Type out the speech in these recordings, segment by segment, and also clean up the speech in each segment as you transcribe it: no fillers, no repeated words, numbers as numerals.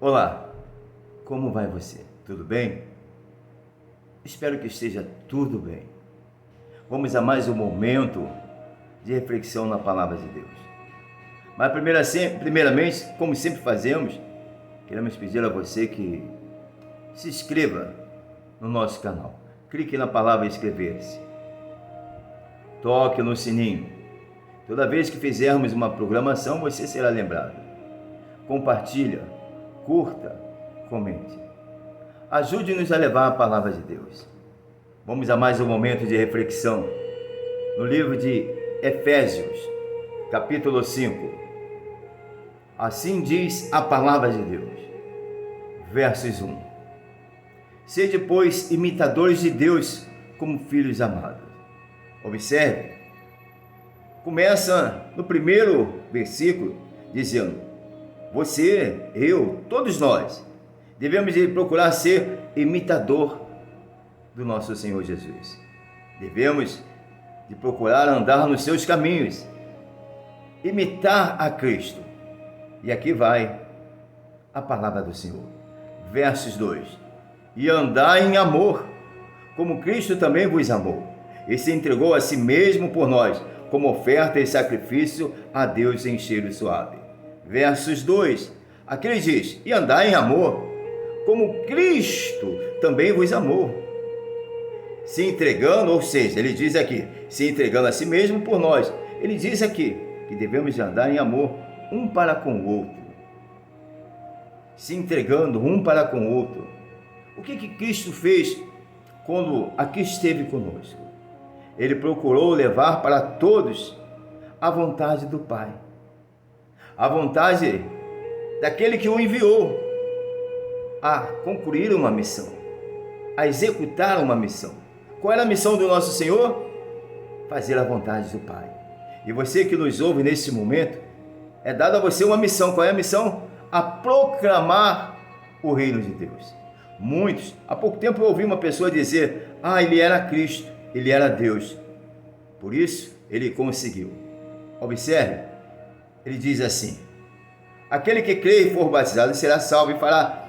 Olá, como vai você? Tudo bem? Espero que esteja tudo bem. Vamos a mais um momento de reflexão na Palavra de Deus. Mas primeiramente, como sempre fazemos, queremos pedir a você que se inscreva no nosso canal. Clique na palavra inscrever-se. Toque no sininho. Toda vez que fizermos uma programação, você será lembrado. Compartilha, curta, comente. Ajude-nos a levar a palavra de Deus. Vamos a mais um momento de reflexão no livro de Efésios, capítulo 5. Assim diz a palavra de Deus, versos 1. Sede, pois, imitadores de Deus como filhos amados. Observe, começa no primeiro versículo dizendo: você, eu, todos nós, devemos procurar ser imitador do nosso Senhor Jesus. Devemos de procurar andar nos seus caminhos, imitar a Cristo. E aqui vai a palavra do Senhor. Versos 2. E andar em amor, como Cristo também vos amou, e se entregou a si mesmo por nós, como oferta e sacrifício a Deus em cheiro suave. Versos 2. Aqui ele diz: e andar em amor, como Cristo também vos amou, se entregando, ou seja, ele diz aqui, se entregando a si mesmo por nós. Ele diz aqui que devemos andar em amor um para com o outro, se entregando um para com o outro. O que Cristo fez quando aqui esteve conosco? Ele procurou levar para todos a vontade do Pai, a vontade daquele que o enviou a concluir uma missão, a executar uma missão. Qual era a missão do nosso Senhor? Fazer a vontade do Pai. E você que nos ouve neste momento, é dada a você uma missão. Qual é a missão? A proclamar o reino de Deus. Muitos, há pouco tempo eu ouvi uma pessoa dizer: ele era Cristo, ele era Deus, por isso ele conseguiu. Observe, ele diz assim: aquele que crê e for batizado será salvo, e fará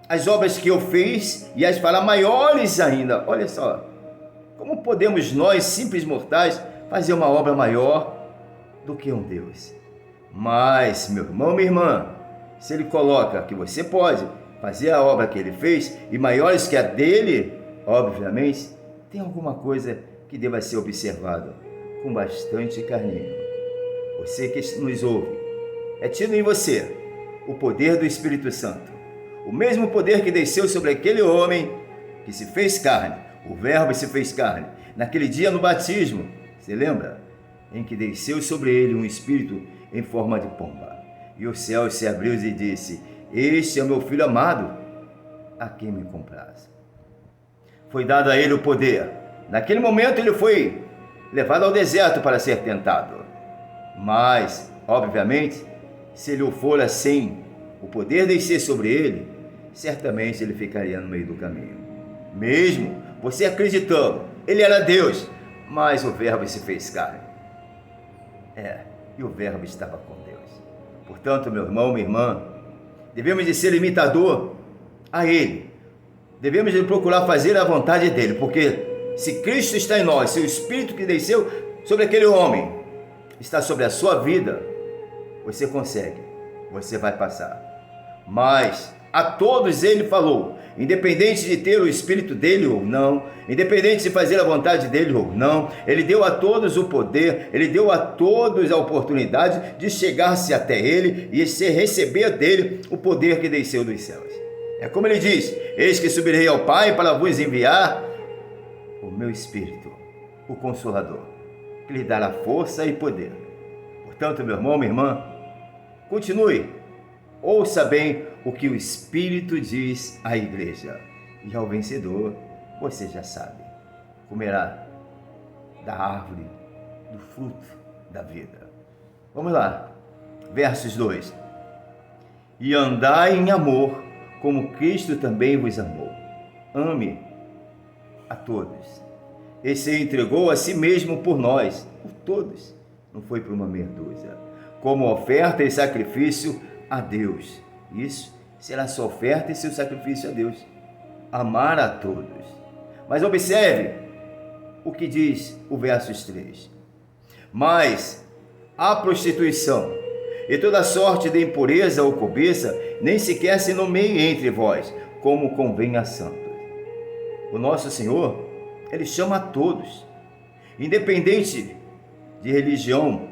as obras que eu fiz, e as fará maiores ainda. Olha só, como podemos nós, simples mortais, fazer uma obra maior do que um Deus? Mas, meu irmão, minha irmã, se ele coloca que você pode fazer a obra que ele fez, e maiores que a dele, obviamente, tem alguma coisa que deva ser observada com bastante carinho. Você que nos ouve, é tido em você o poder do Espírito Santo, o mesmo poder que desceu sobre aquele homem que se fez carne, o Verbo se fez carne, naquele dia no batismo, você lembra? Em que desceu sobre ele um Espírito em forma de pomba, e o céu se abriu e disse: este é o meu Filho amado, a quem me compraz. Foi dado a ele o poder. Naquele momento ele foi levado ao deserto para ser tentado, mas, obviamente, se ele o fora sem o poder descer sobre ele, certamente ele ficaria no meio do caminho. Mesmo você acreditando, ele era Deus, mas o Verbo se fez carne. E o Verbo estava com Deus. Portanto, meu irmão, minha irmã, devemos de ser imitador a ele. Devemos de procurar fazer a vontade dele, porque se Cristo está em nós, se o Espírito que desceu sobre aquele homem está sobre a sua vida, você consegue, você vai passar. Mas a todos ele falou, independente de ter o Espírito dele ou não, independente de fazer a vontade dele ou não, ele deu a todos o poder, ele deu a todos a oportunidade de chegar-se até ele e receber dele o poder que desceu dos céus. É como ele diz: eis que subirei ao Pai para vos enviar o meu Espírito, o Consolador, que lhe dará força e poder. Portanto, meu irmão, minha irmã, continue, ouça bem o que o Espírito diz à igreja, e ao vencedor, você já sabe, comerá da árvore do fruto da vida. Vamos lá, versos 2. E andai em amor, como Cristo também vos amou. Ame a todos. Ele se entregou a si mesmo por nós, por todos, não foi por uma meia dúzia, como oferta e sacrifício a Deus. Isso será sua oferta e seu sacrifício a Deus. Amar a todos. Mas observe o que diz o versos 3. Mas a prostituição e toda sorte de impureza ou cobiça nem sequer se nomeie entre vós, como convém a santos. O nosso Senhor, Ele chama a todos, independente de religião,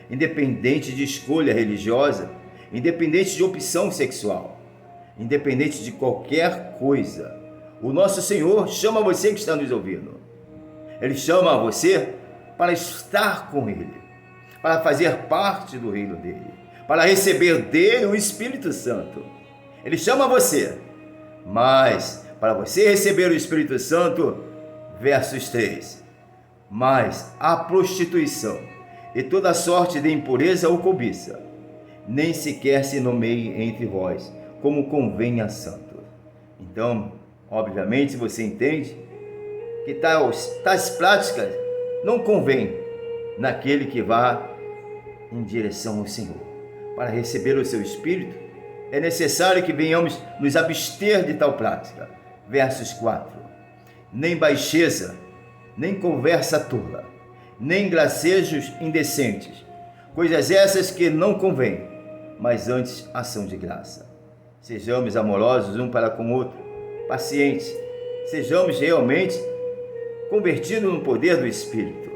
independente de escolha religiosa, independente de opção sexual, independente de qualquer coisa. O nosso Senhor chama você que está nos ouvindo. Ele chama você para estar com Ele, para fazer parte do reino dEle, para receber dEle o Espírito Santo. Ele chama você, mas para você receber o Espírito Santo, versos 3, mas a prostituição e toda sorte de impureza ou cobiça nem sequer se nomeie entre vós, como convém a santos. Então, obviamente, você entende que tais práticas não convém naquele que vá em direção ao Senhor. Para receber o seu Espírito, é necessário que venhamos nos abster de tal prática. Versos 4. Nem baixeza, nem conversa tola, nem gracejos indecentes, coisas essas que não convêm, mas antes ação de graça. Sejamos amorosos um para com o outro, pacientes, sejamos realmente convertidos no poder do Espírito.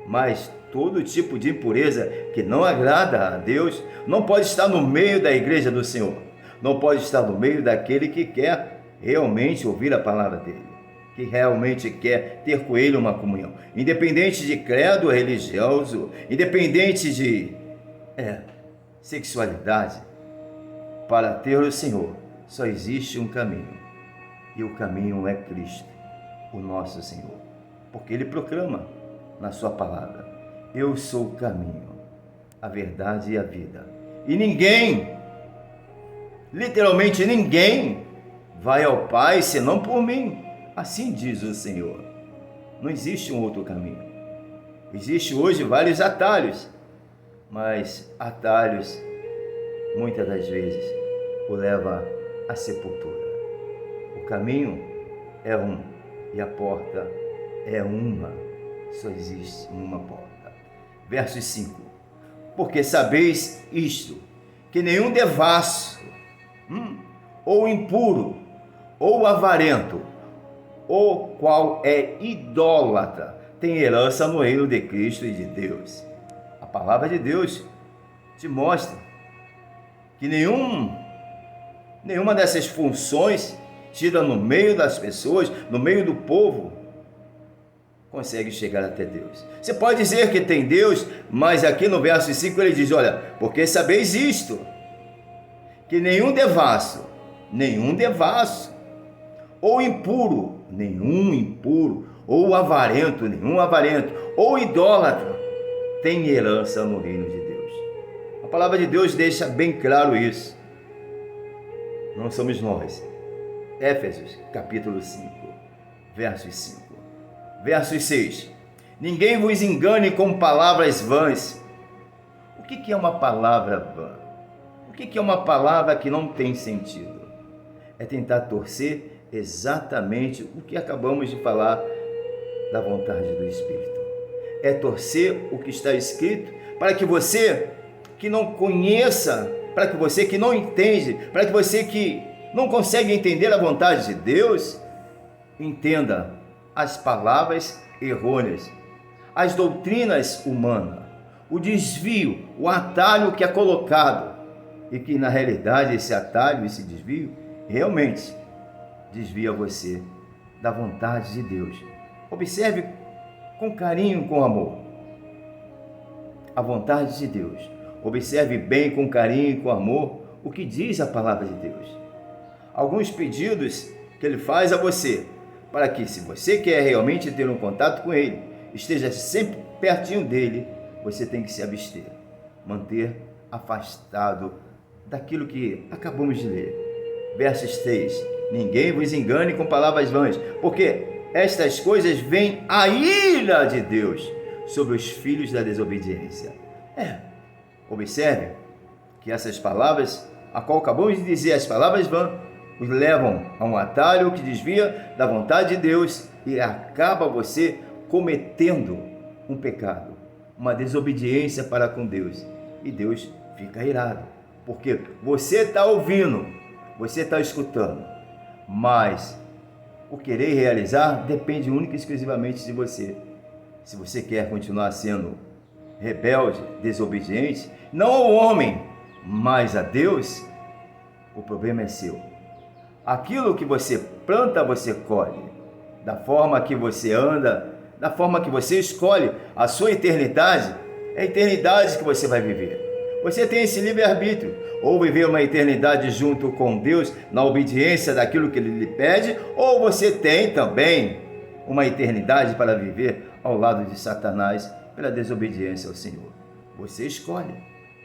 Mas todo tipo de impureza que não agrada a Deus não pode estar no meio da igreja do Senhor, não pode estar no meio daquele que quer realmente ouvir a palavra dele, que realmente quer ter com ele uma comunhão, independente de credo religioso, independente de sexualidade. Para ter o Senhor só existe um caminho, e o caminho é Cristo, o nosso Senhor, porque Ele proclama na sua palavra: eu sou o caminho, a verdade e a vida, e ninguém, literalmente ninguém, vai ao Pai senão por mim. Assim diz o Senhor. Não existe um outro caminho. Existe hoje vários atalhos, mas atalhos muitas das vezes o leva à sepultura. O caminho é um e a porta é uma. Só existe uma porta. Versos 5. Porque sabeis isto, que nenhum devasso, ou impuro, ou avarento, ou qual é idólatra, tem herança no reino de Cristo e de Deus. A palavra de Deus te mostra que nenhuma dessas funções tida no meio das pessoas, no meio do povo, consegue chegar até Deus. Você pode dizer que tem Deus, mas aqui no verso 5 ele diz: olha, porque sabeis isto, que nenhum devasso, ou impuro, nenhum impuro, ou avarento, nenhum avarento, ou idólatra, tem herança no reino de Deus. A palavra de Deus deixa bem claro isso. Não somos nós. Éfesos, capítulo 5, versos 5. Versos 6. Ninguém vos engane com palavras vãs. O que é uma palavra vã? O que é uma palavra que não tem sentido? É tentar torcer exatamente o que acabamos de falar da vontade do Espírito. É torcer o que está escrito para que você que não conheça, para que você que não entende, para que você que não consegue entender a vontade de Deus, entenda as palavras errôneas, as doutrinas humanas, o desvio, o atalho que é colocado, e que na realidade esse atalho, esse desvio, realmente desvia você da vontade de Deus. Observe com carinho, com amor, a vontade de Deus. Observe bem, com carinho e com amor, o que diz a palavra de Deus. Alguns pedidos que Ele faz a você, para que, se você quer realmente ter um contato com Ele, esteja sempre pertinho dEle, você tem que se abster, manter afastado daquilo que acabamos de ler. Versos 3. Ninguém vos engane com palavras vãs, porque estas coisas vêm a ira de Deus sobre os filhos da desobediência. Observe que essas palavras a qual acabamos de dizer, as palavras vãs, os levam a um atalho que desvia da vontade de Deus e acaba você cometendo um pecado, uma desobediência para com Deus. E Deus fica irado, porque você está ouvindo, você está escutando, mas o querer realizar depende única e exclusivamente de você. Se você quer continuar sendo rebelde, desobediente, não ao homem, mas a Deus, o problema é seu. Aquilo que você planta, você colhe. Da forma que você anda, da forma que você escolhe a sua eternidade, é a eternidade que você vai viver. Você tem esse livre-arbítrio, ou viver uma eternidade junto com Deus, na obediência daquilo que Ele lhe pede, ou você tem também uma eternidade para viver ao lado de Satanás, pela desobediência ao Senhor. Você escolhe,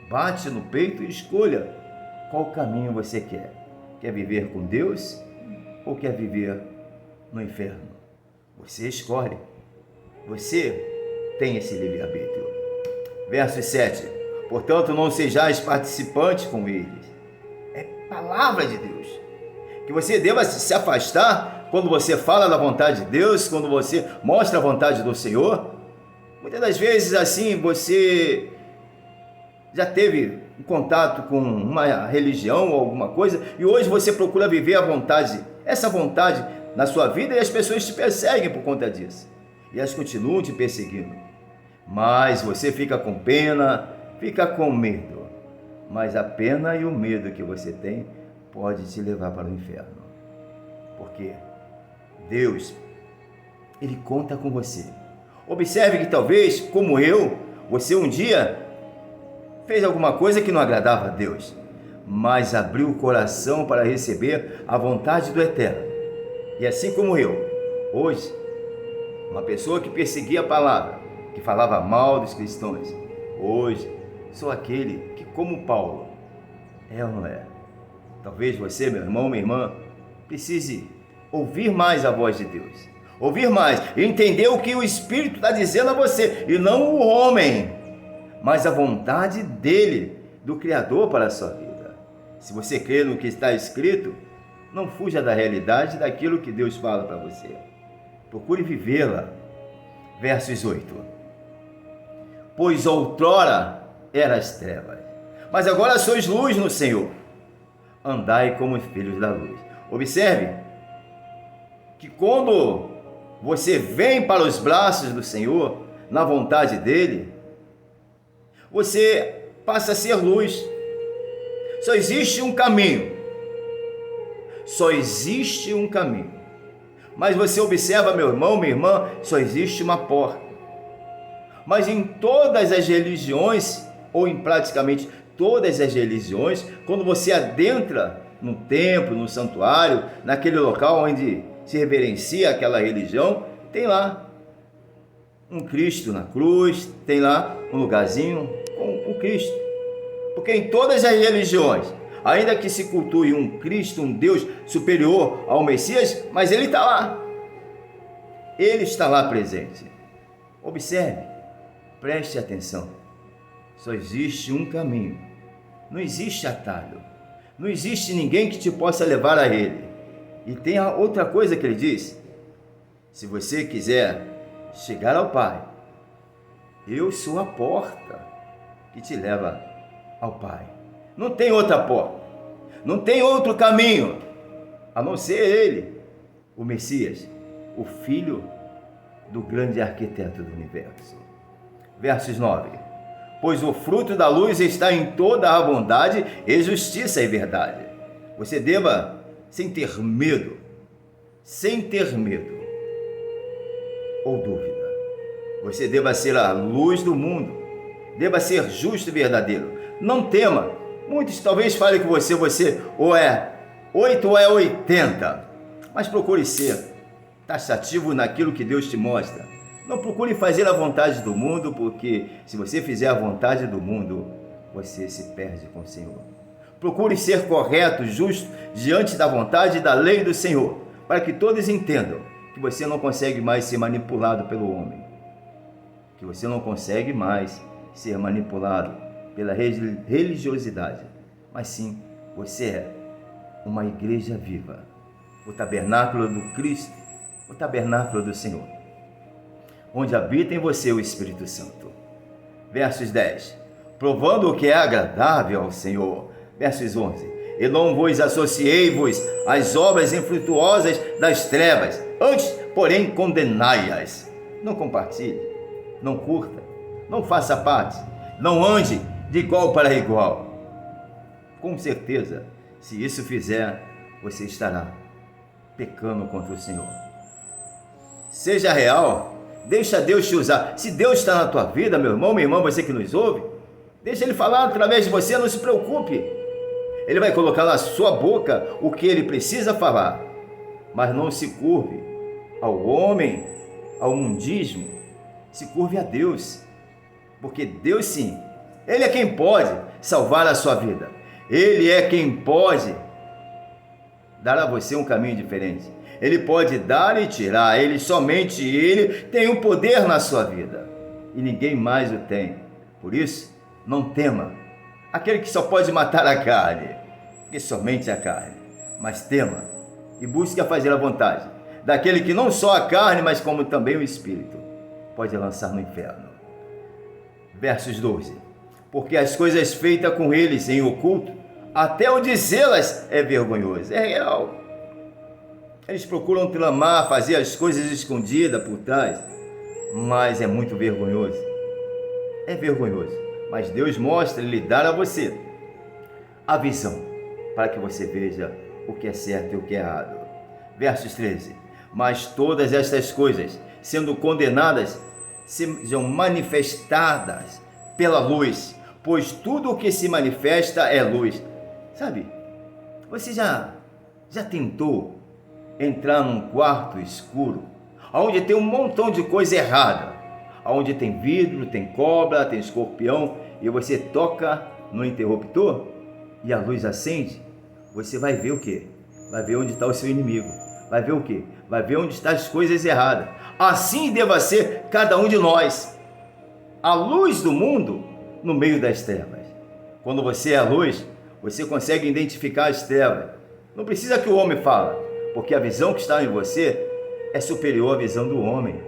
bate no peito e escolha qual caminho você quer. Quer viver com Deus ou quer viver no inferno? Você escolhe. Você tem esse livre-arbítrio. Verso 7. Portanto, não sejais participantes com eles. É palavra de Deus. Que você deva se afastar quando você fala da vontade de Deus, quando você mostra a vontade do Senhor. Muitas das vezes, assim, você já teve um contato com uma religião ou alguma coisa, e hoje você procura viver a vontade, essa vontade na sua vida, e as pessoas te perseguem por conta disso. E elas continuam te perseguindo. Mas você fica com pena, fica com medo. Mas a pena e o medo que você tem pode te levar para o inferno. Porque Deus, Ele conta com você. Observe que talvez, como eu, você um dia fez alguma coisa que não agradava a Deus, mas abriu o coração para receber a vontade do Eterno. E assim como eu, hoje, uma pessoa que perseguia a palavra, que falava mal dos cristãos, hoje sou aquele que, como Paulo, é ou não é? Talvez você, meu irmão, minha irmã, precise ouvir mais a voz de Deus, ouvir mais, entender o que o Espírito está dizendo a você, e não o homem, mas a vontade dele, do Criador para a sua vida. Se você crê no que está escrito, não fuja da realidade daquilo que Deus fala para você. Procure vivê-la. Versos 8. Pois outrora eras trevas, mas agora sois luz no Senhor. Andai como filhos da luz. Observe que quando você vem para os braços do Senhor, na vontade dele, você passa a ser luz. Só existe um caminho. Só existe um caminho. Mas você observa, meu irmão, minha irmã, só existe uma porta. Mas em todas as religiões, ou em praticamente todas as religiões, quando você adentra no templo, no santuário, naquele local onde se reverencia aquela religião, tem lá um Cristo na cruz, tem lá um lugarzinho com o Cristo. Porque em todas as religiões, ainda que se cultue um Cristo, um Deus superior ao Messias, mas ele está lá. Ele está lá presente. Observe, preste atenção. Só existe um caminho. Não existe atalho. Não existe ninguém que te possa levar a ele. E tem a outra coisa que ele diz. Se você quiser chegar ao Pai, eu sou a porta que te leva ao Pai. Não tem outra porta. Não tem outro caminho, a não ser ele, o Messias, o Filho do grande arquiteto do universo. Versos 9. Pois o fruto da luz está em toda a bondade e justiça e verdade. Você deva, sem ter medo ou dúvida, você deva ser a luz do mundo, deva ser justo e verdadeiro. Não tema. Muitos talvez falem com você ou é 8 ou é 80, mas procure ser taxativo naquilo que Deus te mostra. Não procure fazer a vontade do mundo, porque se você fizer a vontade do mundo, você se perde com o Senhor. Procure ser correto, justo, diante da vontade e da lei do Senhor, para que todos entendam que você não consegue mais ser manipulado pelo homem, que você não consegue mais ser manipulado pela religiosidade, mas sim Você é uma igreja viva, o tabernáculo do Cristo, o tabernáculo do Senhor, onde habita em você o Espírito Santo. Versos 10. Provando o que é agradável ao Senhor. Versos 11. E não vos associei-vos às obras infrutuosas das trevas, antes, porém, condenai-as. Não compartilhe, não curta, não faça parte, não ande de igual para igual. Com certeza, se isso fizer, você estará pecando contra o Senhor. Seja real, deixa Deus te usar. Se Deus está na tua vida, meu irmão, minha irmã, você que nos ouve, deixa Ele falar através de você, não se preocupe. Ele vai colocar na sua boca o que Ele precisa falar. Mas não se curve ao homem, ao mundismo, se curve a Deus. Porque Deus sim, Ele é quem pode salvar a sua vida. Ele é quem pode dar a você um caminho diferente. Ele pode dar e tirar. Somente Ele tem o poder na sua vida. E ninguém mais o tem. Por isso, não tema aquele que só pode matar a carne, que somente a carne. Mas tema e busque a fazer a vontade daquele que não só a carne, mas como também o Espírito pode lançar no inferno. Versos 12. Porque as coisas feitas com eles em oculto, até o dizê-las é vergonhoso. É real. Eles procuram tramar, fazer as coisas escondidas por trás, mas é muito vergonhoso. É vergonhoso. Mas Deus mostra e lhe dá a você a visão, para que você veja o que é certo e o que é errado. Versos 13. Mas todas estas coisas, sendo condenadas, sejam manifestadas pela luz, pois tudo o que se manifesta é luz. Sabe, você já tentou entrar num quarto escuro, onde tem um montão de coisa errada, onde tem vidro, tem cobra, tem escorpião, e você toca no interruptor e a luz acende? Você vai ver o quê? Vai ver onde está o seu inimigo. Vai ver o quê? Vai ver onde estão as coisas erradas. Assim deva ser cada um de nós, a luz do mundo no meio das trevas. Quando você é a luz, você consegue identificar as trevas. Não precisa que o homem fale, porque a visão que está em você é superior à visão do homem.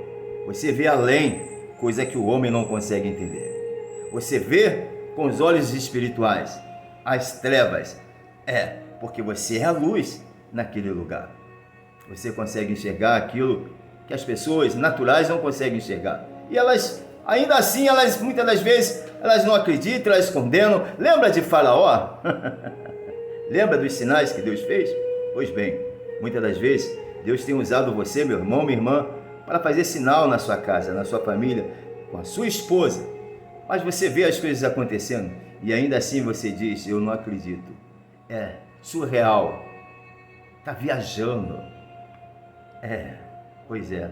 Você vê além, coisa que o homem não consegue entender. Você vê com os olhos espirituais as trevas. Porque você é a luz naquele lugar. Você consegue enxergar aquilo que as pessoas naturais não conseguem enxergar. E elas, ainda assim, muitas das vezes, elas não acreditam, elas condenam. Lembra de Faraó? Lembra dos sinais que Deus fez? Pois bem, muitas das vezes, Deus tem usado você, meu irmão, minha irmã, para fazer sinal na sua casa, na sua família, com a sua esposa. Mas você vê as coisas acontecendo e ainda assim você diz: eu não acredito. É surreal. Está viajando. Pois é.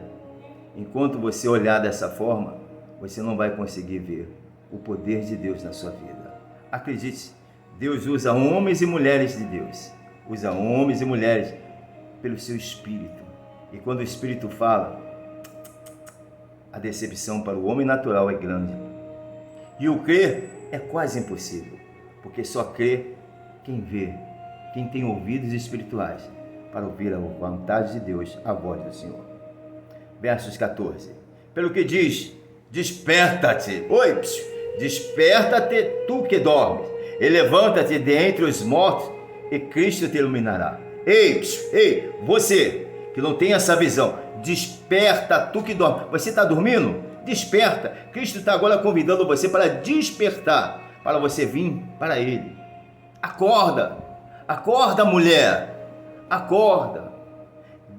Enquanto você olhar dessa forma, você não vai conseguir ver o poder de Deus na sua vida. Acredite, Deus usa homens e mulheres de Deus. Usa homens e mulheres pelo seu Espírito. E quando o Espírito fala, a decepção para o homem natural é grande. E o crer é quase impossível, porque só crê quem vê, quem tem ouvidos espirituais para ouvir a vontade de Deus, a voz do Senhor. Versos 14. Pelo que diz: desperta-te, desperta-te tu que dormes, e levanta-te de entre os mortos, e Cristo te iluminará. Ei, você que não tem essa visão, desperta tu que dorme. Você está dormindo? Desperta. Cristo está agora convidando você para despertar, para você vir para Ele. Acorda, acorda, mulher, acorda.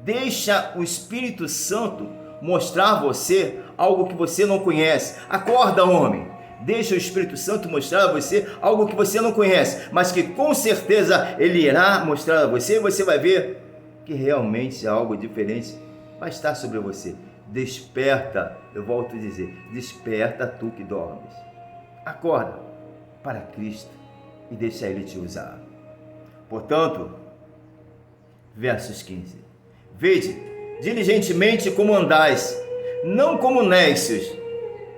Deixa o Espírito Santo mostrar a você algo que você não conhece. Acorda, homem. Deixa o Espírito Santo mostrar a você algo que você não conhece, mas que com certeza Ele irá mostrar a você, e você vai ver que realmente algo diferente vai estar sobre você. Desperta, eu volto a dizer, desperta tu que dormes. Acorda para Cristo e deixa Ele te usar. Portanto, versos 15. Vede diligentemente como andais, não como nécios,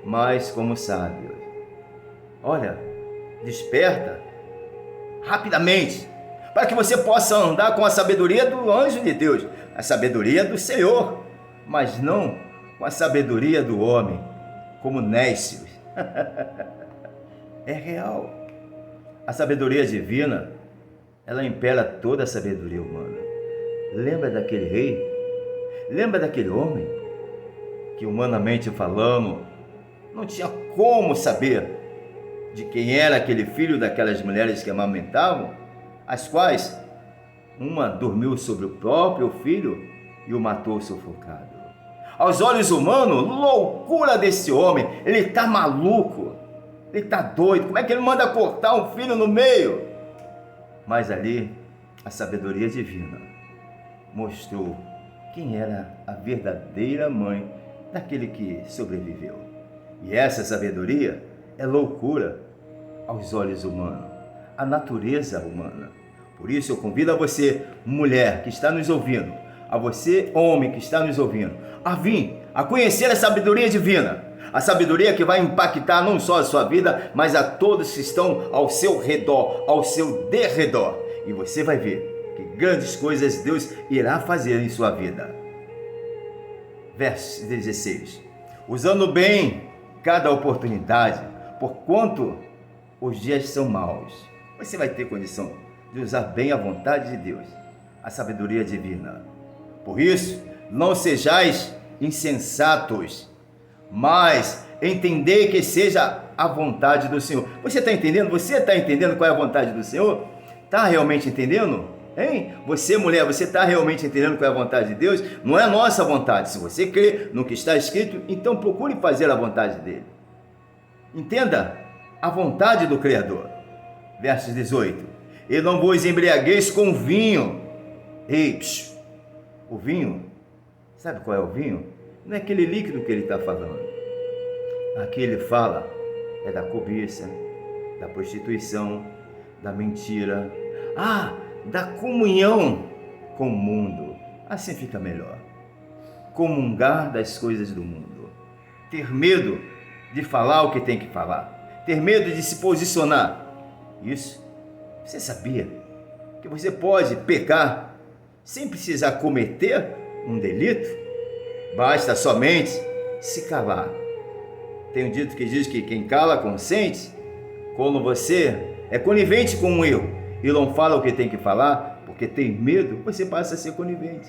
mas como sábios. Olha, desperta rapidamente, para que você possa andar com a sabedoria do anjo de Deus, a sabedoria do Senhor, mas não com a sabedoria do homem, como nécios. É real. A sabedoria divina, ela impera toda a sabedoria humana. Lembra daquele rei? Lembra daquele homem que, humanamente falando, não tinha como saber de quem era aquele filho daquelas mulheres que amamentavam, as quais uma dormiu sobre o próprio filho e o matou sufocado. Aos olhos humanos, loucura desse homem, ele está maluco, ele está doido, como é que ele manda cortar um filho no meio? Mas ali, a sabedoria divina mostrou quem era a verdadeira mãe daquele que sobreviveu. E essa sabedoria é loucura aos olhos humanos, a natureza humana. Por isso eu convido a você, mulher que está nos ouvindo, a você, homem que está nos ouvindo, a vir, a conhecer a sabedoria divina, a sabedoria que vai impactar não só a sua vida, mas a todos que estão ao seu redor, ao seu derredor. E você vai ver que grandes coisas Deus irá fazer em sua vida. Verso 16. Usando bem cada oportunidade, porquanto os dias são maus. Você vai ter condição de usar bem a vontade de Deus, a sabedoria divina. Por isso, não sejais insensatos, mas entendei que seja a vontade do Senhor. Você está entendendo? Você está entendendo qual é a vontade do Senhor? Está realmente entendendo? Hein? Você, mulher, você está realmente entendendo qual é a vontade de Deus? Não é a nossa vontade. Se você crê no que está escrito, então procure fazer a vontade dele. Entenda a vontade do Criador. Verso 18. E não vos embriagueis com vinho. Ei, o vinho, sabe qual é o vinho? Não é aquele líquido que ele está falando. Aqui ele fala é da cobiça, da prostituição, da mentira, da comunhão com o mundo. Assim fica melhor. Comungar das coisas do mundo. Ter medo de falar o que tem que falar. Ter medo de se posicionar. Isso, você sabia que você pode pecar sem precisar cometer um delito? Basta somente se calar. Tem um dito que diz que quem cala consente. Quando você é conivente com um erro e não fala o que tem que falar, porque tem medo, você passa a ser conivente.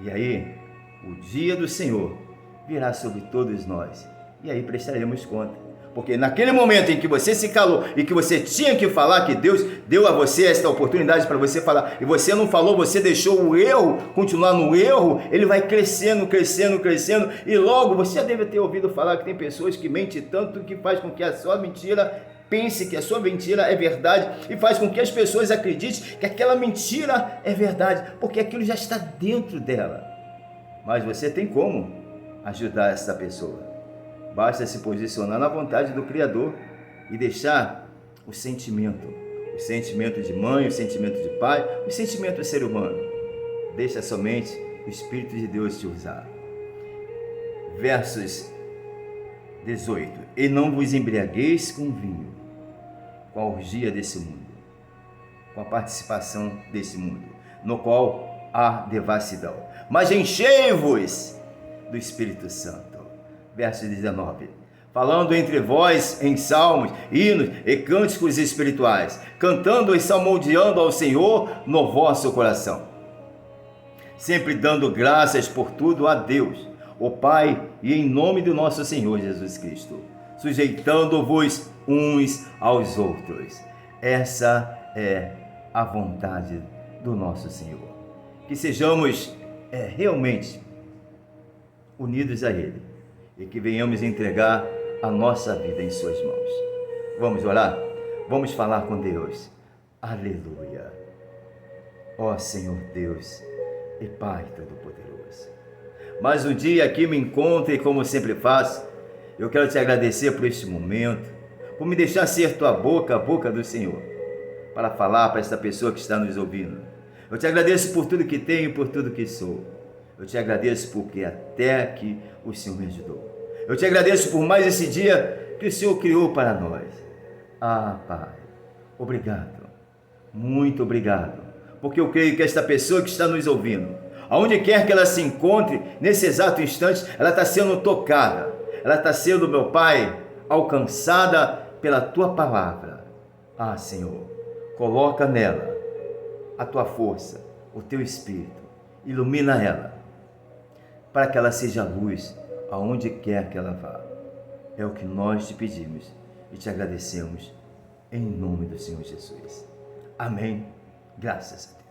E aí, o dia do Senhor virá sobre todos nós. E aí prestaremos conta. Porque naquele momento em que você se calou e que você tinha que falar, que Deus deu a você esta oportunidade para você falar, e você não falou, você deixou o erro continuar no erro, ele vai crescendo, crescendo, crescendo, e logo você já deve ter ouvido falar que tem pessoas que mentem tanto que faz com que a sua mentira, pense que a sua mentira é verdade, e faz com que as pessoas acreditem que aquela mentira é verdade, porque aquilo já está dentro dela. Mas você tem como ajudar essa pessoa. Basta se posicionar na vontade do Criador e deixar o sentimento de mãe, o sentimento de pai, o sentimento de ser humano. Deixa somente o Espírito de Deus te usar. Versos 18. E não vos embriagueis com vinho, com a orgia desse mundo, com a participação desse mundo, no qual há devassidão, mas enchei-vos do Espírito Santo. Verso 19, falando entre vós em salmos, hinos e cânticos espirituais, cantando e salmodiando ao Senhor no vosso coração, sempre dando graças por tudo a Deus, o Pai, e em nome do nosso Senhor Jesus Cristo, sujeitando-vos uns aos outros. Essa é a vontade do nosso Senhor. Que sejamos realmente unidos a Ele, e que venhamos entregar a nossa vida em suas mãos. Vamos orar? Vamos falar com Deus. Aleluia. Ó Senhor Deus e Pai Todo-Poderoso, mais um dia aqui me encontro e como sempre faço, eu quero te agradecer por este momento, por me deixar ser tua boca, a boca do Senhor, para falar para esta pessoa que está nos ouvindo. Eu te agradeço por tudo que tenho e por tudo que sou. Eu te agradeço porque até aqui o Senhor me ajudou. Eu te agradeço por mais esse dia que o Senhor criou para nós. Pai, obrigado. Muito obrigado, porque eu creio que esta pessoa que está nos ouvindo, aonde quer que ela se encontre, nesse exato instante, ela está sendo tocada, ela está sendo, meu Pai, alcançada pela Tua palavra. Ah, Senhor, coloca nela a Tua força, o Teu Espírito, ilumina ela, para que ela seja luz aonde quer que ela vá. É o que nós te pedimos e te agradecemos, em nome do Senhor Jesus. Amém. Graças a Deus.